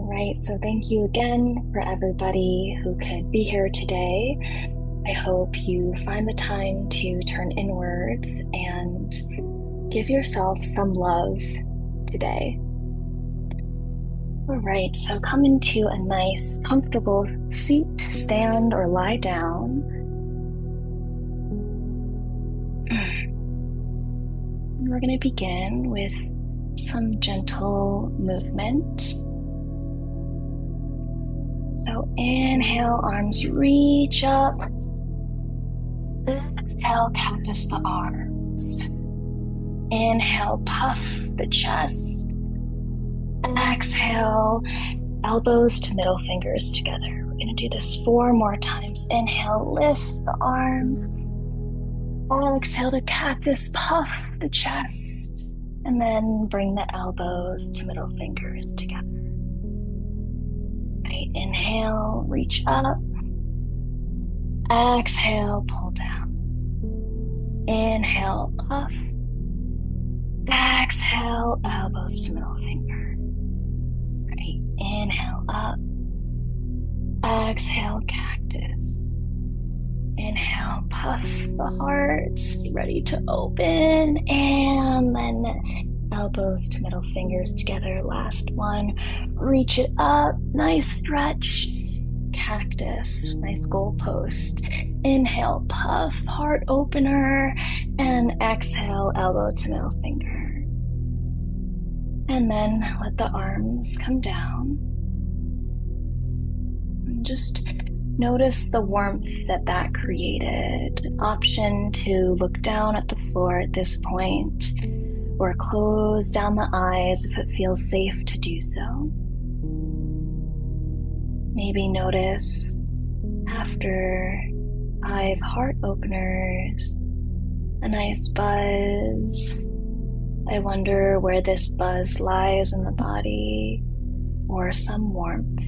All right, so thank you again for everybody who could be here today. I hope you find the time to turn inwards and give yourself some love today. All right, so come into a nice, comfortable seat, stand, or lie down. And we're going to begin with some gentle movement. So inhale, arms reach up. Exhale, cactus the arms. Inhale, puff the chest. Exhale, elbows to middle fingers together. We're going to do this 4 more times. Inhale, lift the arms. Exhale to cactus, puff the chest. And then bring the elbows to middle fingers together. Right, inhale, reach up. Exhale, pull down. Inhale, puff. Exhale, elbows to middle finger. Right, inhale up. Exhale, cactus. Inhale, puff the heart, ready to open. And then elbows to middle fingers together. Last one, reach it up, nice stretch. Cactus, nice goalpost. Inhale, puff, heart opener, and exhale, elbow to middle finger. And then let the arms come down. And just notice the warmth that created. Option to look down at the floor at this point, or close down the eyes if it feels safe to do so. Maybe notice after 5 heart openers, a nice buzz. I wonder where this buzz lies in the body, or some warmth.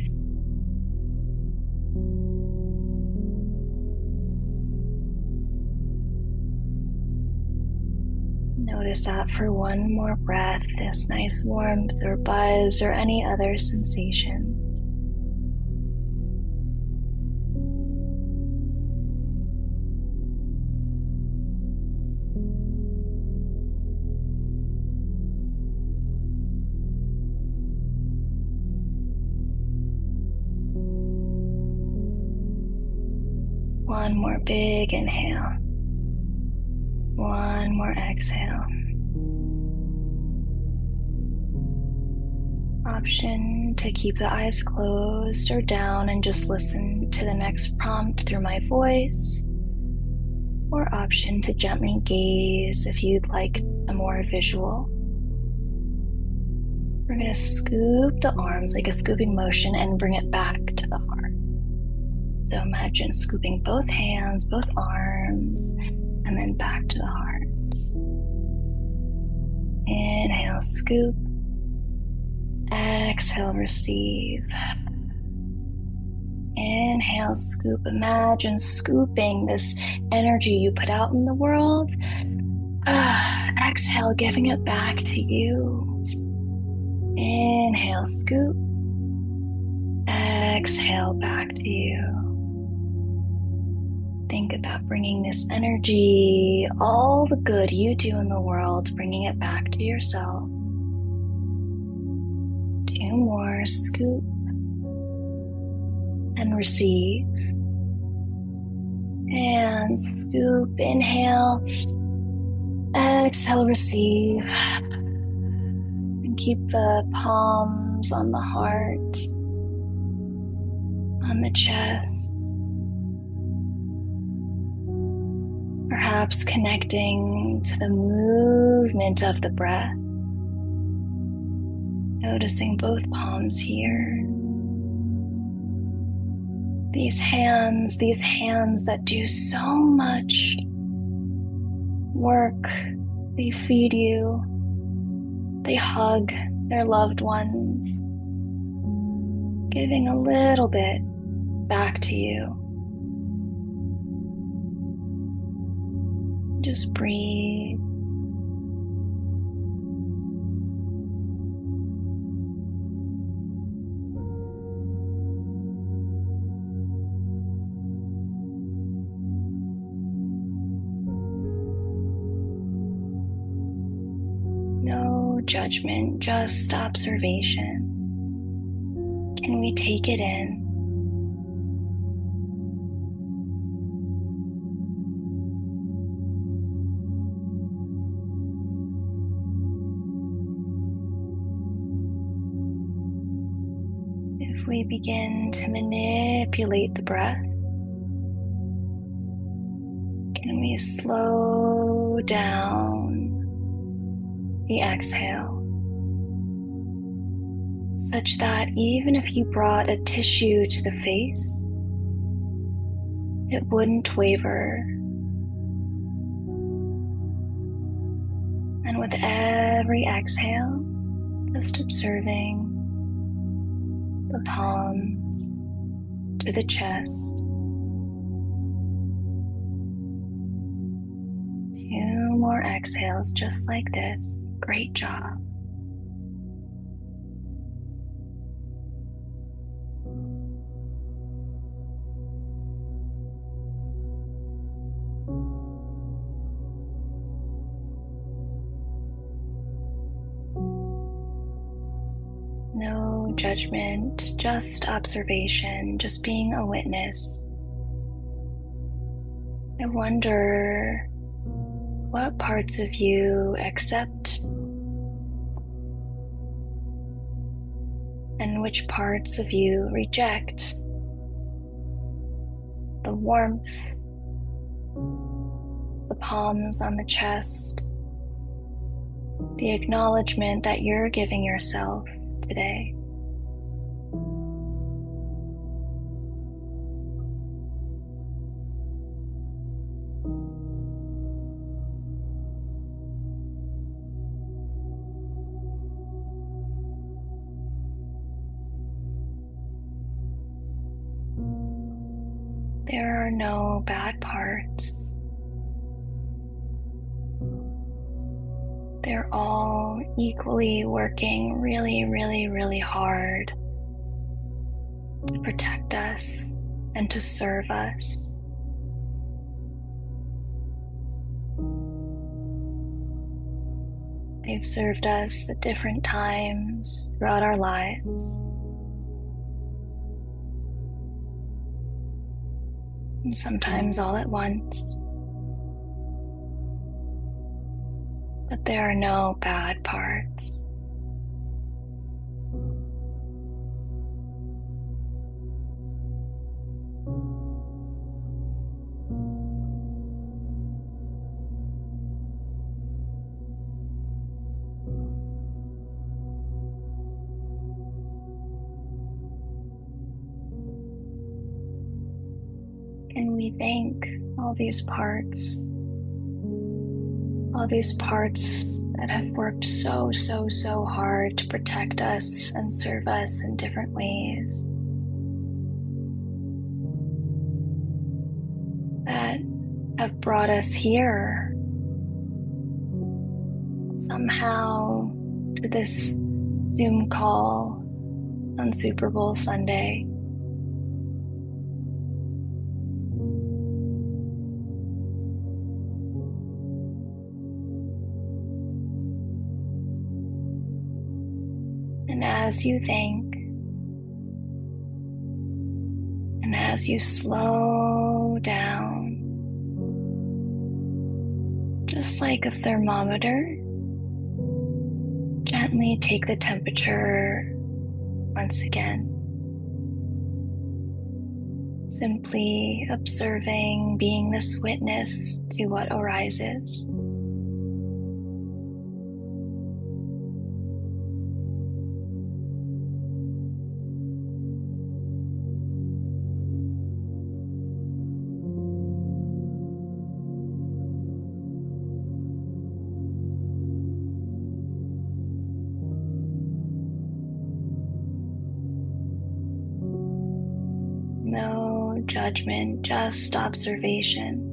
Notice that for one more breath, this nice warmth or buzz or any other sensations. One more big inhale. One more exhale. Option to keep the eyes closed or down and just listen to the next prompt through my voice. Or option to gently gaze if you'd like a more visual. We're going to scoop the arms like a scooping motion and bring it back to the heart. So imagine scooping both hands, both arms, and then back to the heart. Inhale, scoop. Exhale, receive. Inhale, scoop. Imagine scooping this energy you put out in the world. Exhale, giving it back to you. Inhale, scoop. Exhale, back to you. Think about bringing this energy, all the good you do in the world, bringing it back to yourself. 2 more, scoop and receive. And scoop, inhale, exhale, receive. And keep the palms on the heart, on the chest. Perhaps connecting to the movement of the breath. Noticing both palms here. These hands that do so much work. They feed you. They hug their loved ones, giving a little bit back to you. Just breathe. judgment, just observation. Can we take it in? If we begin to manipulate the breath, can we slow down the exhale such that even if you brought a tissue to the face, it wouldn't waver? And with every exhale, just observing the palms to the chest. 2 more exhales just like this. Great job. No judgment, just observation, just being a witness. I wonder what parts of you accept and which parts of you reject. The warmth, the palms on the chest, the acknowledgement that you're giving yourself today. There are no bad parts. They're all equally working really hard to protect us and to serve us. They've served us at different times throughout our lives. And sometimes all at once. But there are no bad parts. And we thank all these parts that have worked so hard to protect us and serve us in different ways, that have brought us here somehow to this Zoom call on Super Bowl Sunday. And as you thank, and as you slow down, just like a thermometer, gently take the temperature once again. Simply observing, being this witness to what arises. No judgment, just observation.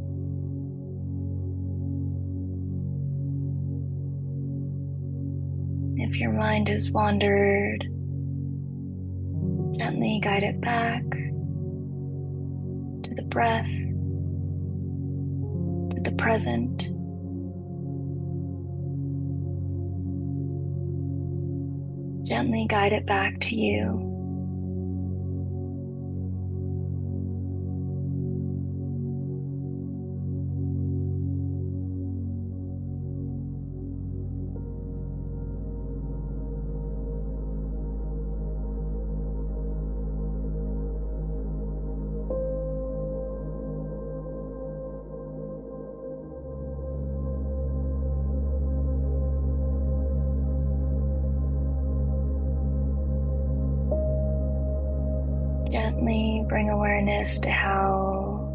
If your mind has wandered, gently guide it back to the breath, to the present. Gently guide it back to you. Gently bring awareness to how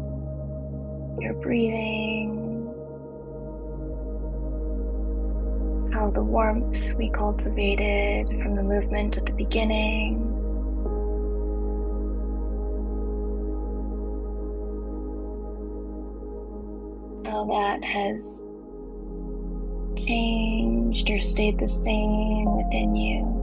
you're breathing, how the warmth we cultivated from the movement at the beginning, how that has changed or stayed the same within you.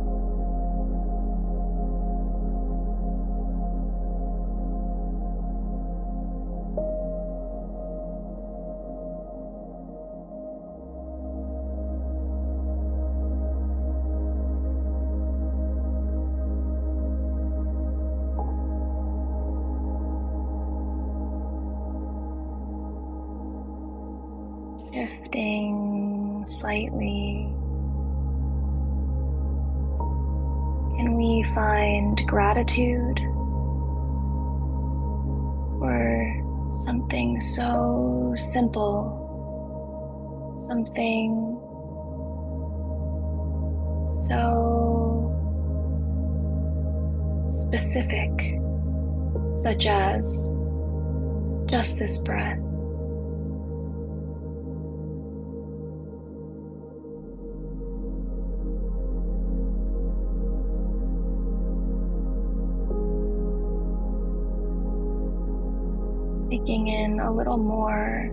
Shifting slightly, can we find gratitude for something so simple, something so specific, such as just this breath? Taking in a little more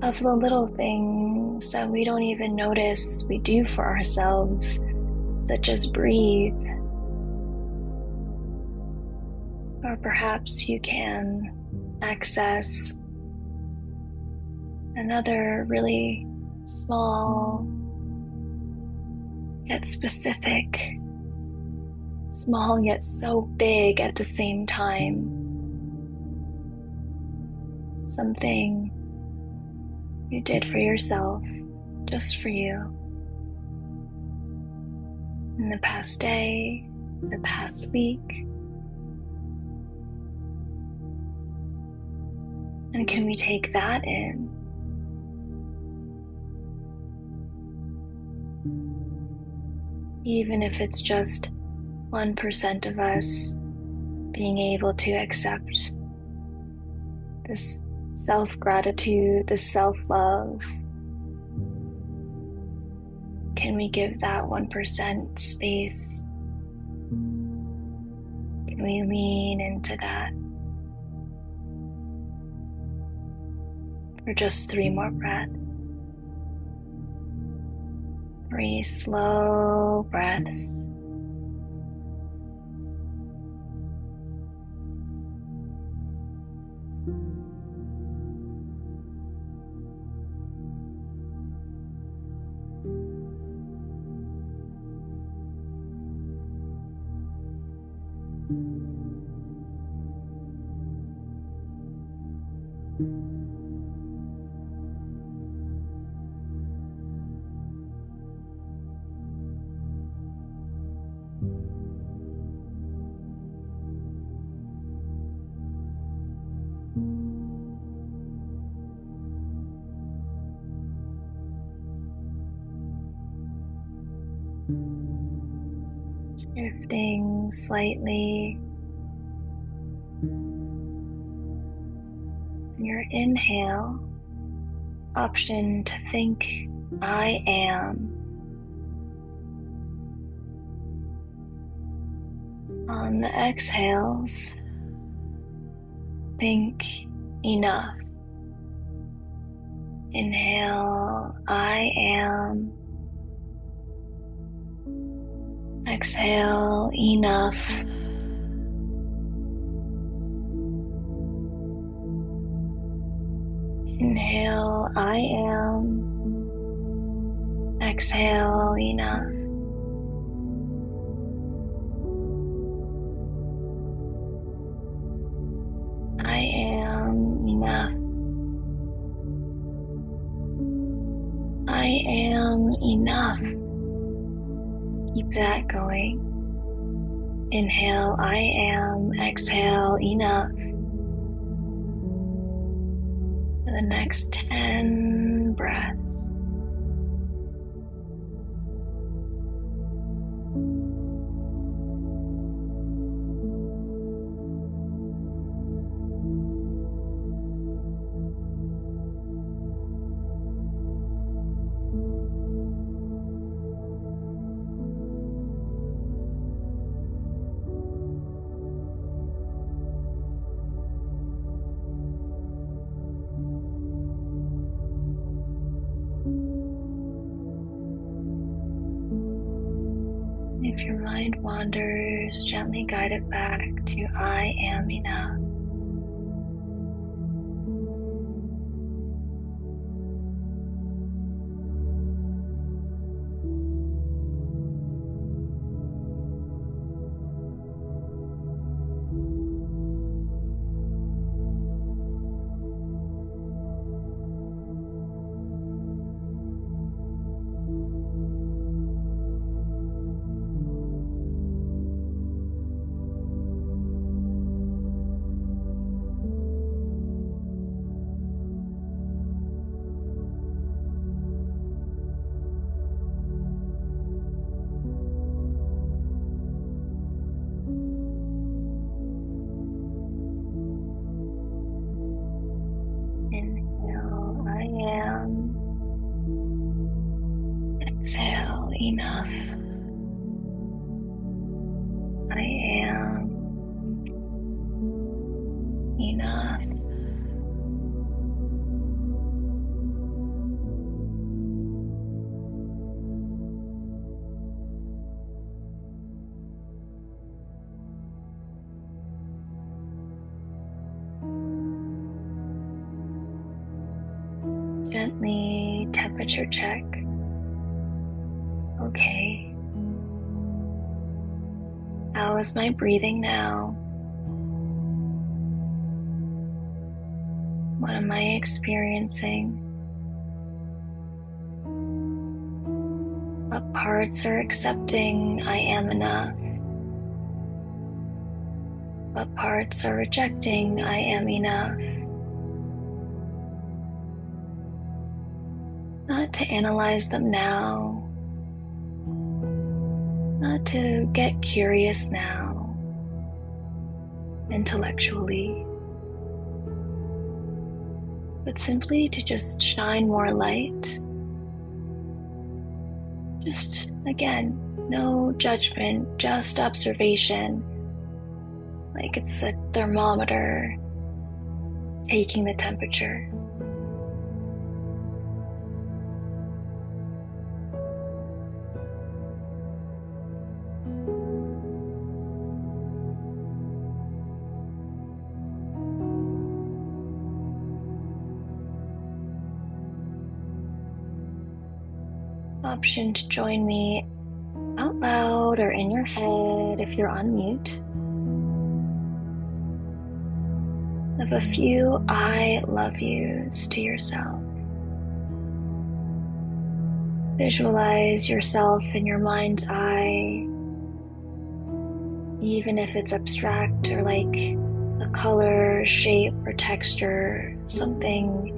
of the little things that we don't even notice we do for ourselves, such as breathe. Or perhaps you can access another really small yet specific, small yet so big at the same time. Something you did for yourself, just for you, in the past day, the past week. And can we take that in? Even if it's just 1% of us being able to accept this self-gratitude, this self-love, can we give that 1% space? Can we lean into that for just 3 more breaths? 3 slow breaths. Shifting slightly. In your inhale, option to think, I am. On the exhales, think enough. Inhale, I am. Exhale, enough. Inhale, I am. Exhale, enough. I am enough. Keep that going. Inhale, I am. Exhale, enough. For the next 10 breaths. If your mind wanders, gently guide it back to I am enough. Inhale, I am. Exhale, enough. I am enough. Gently temperature check. Okay. How is my breathing now? What am I experiencing? What parts are accepting I am enough? What parts are rejecting I am enough? Not to analyze them now, not to get curious now, intellectually, but simply to just shine more light. Just, again, no judgment, just observation, like it's a thermometer taking the temperature. Option to join me out loud or in your head if you're on mute of a few I love yous to yourself. Visualize yourself in your mind's eye, even if it's abstract or like a color, shape, or texture, something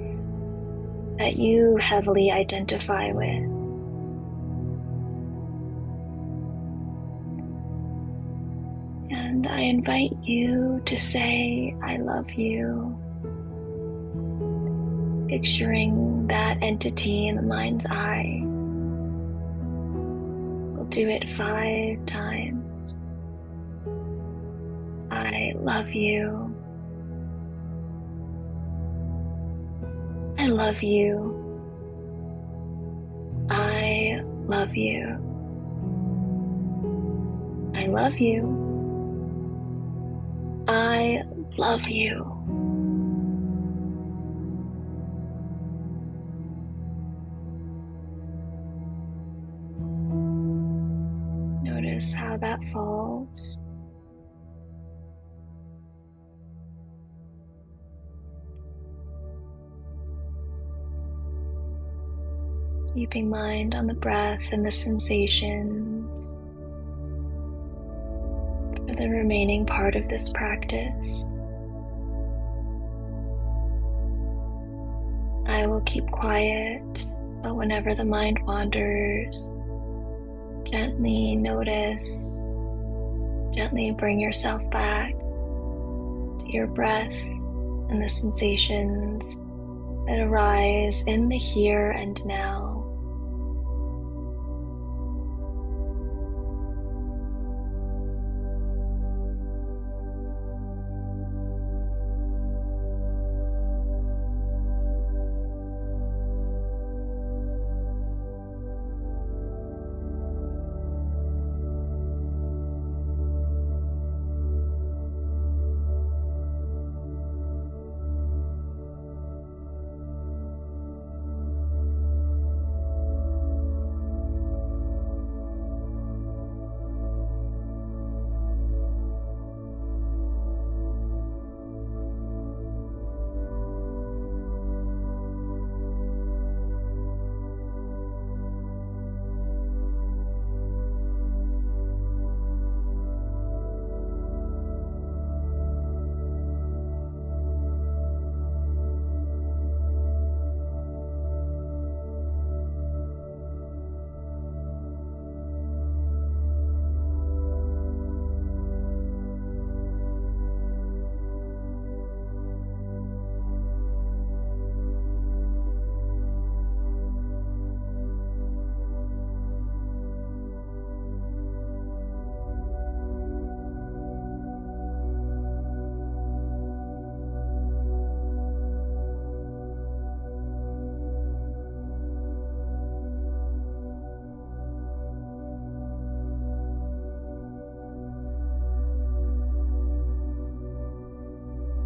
that you heavily identify with. And I invite you to say, I love you, picturing that entity in the mind's eye. We'll do it 5 times. I love you. I love you. I love you. I love you. I love you. Notice how that falls. keeping mind on the breath and the sensations for the remaining part of this practice. I will keep quiet, but whenever the mind wanders, gently notice, gently bring yourself back to your breath and the sensations that arise in the here and now.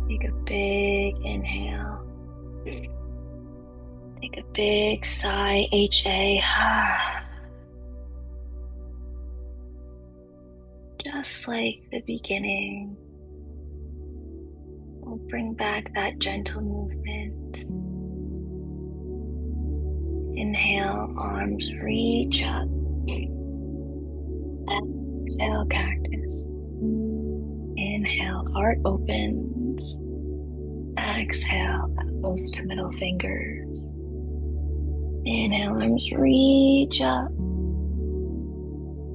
Take a big inhale. Take a big sigh, HA. Just like the beginning, we'll bring back that gentle movement. Inhale, arms reach up. Exhale, cactus. Inhale, heart opens. Exhale, elbows to middle fingers. Inhale, arms reach up.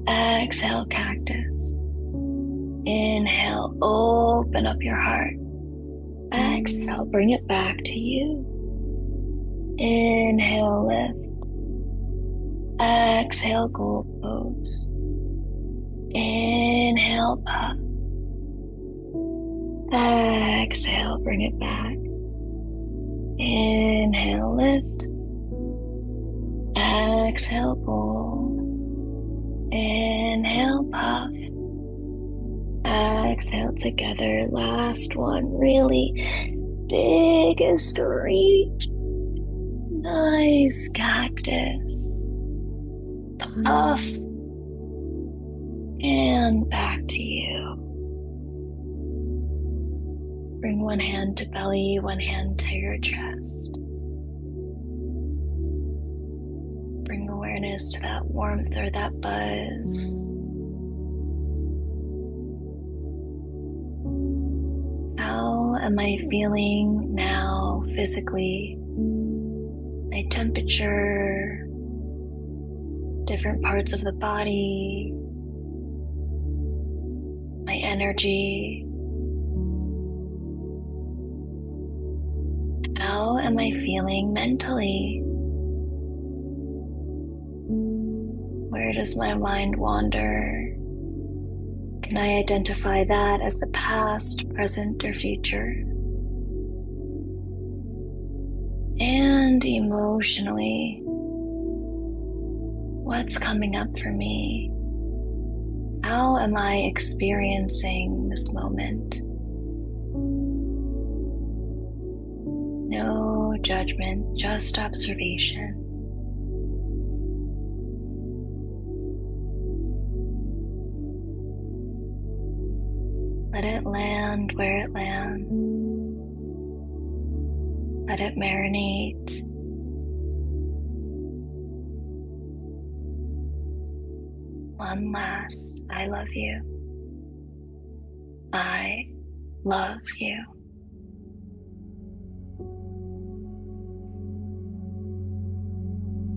Exhale, cactus. Inhale, open up your heart. Exhale, bring it back to you. Inhale, lift. Exhale, gold pose. Inhale, puff. Exhale, bring it back. Inhale, lift. Exhale, gold. Inhale, puff. Exhale together. Last one. Really biggest reach. Nice cactus. Puff. And back to you. Bring one hand to belly, one hand to your chest. Bring awareness to that warmth or that buzz. How am I feeling now physically? My temperature, different parts of the body, my energy. How am I feeling mentally? Where does my mind wander? Can I identify that as the past, present, or future? And emotionally, what's coming up for me? How am I experiencing this moment? No judgment, just observation. Let it land where it lands. Let it marinate. one last I love you. I love you.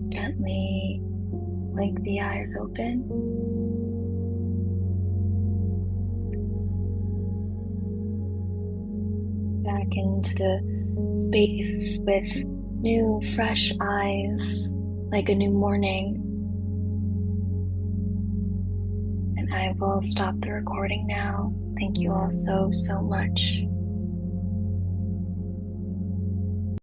Gently blink the eyes open. Back into the space with new, fresh eyes, like a new morning. And I will stop the recording now. Thank you all so, so much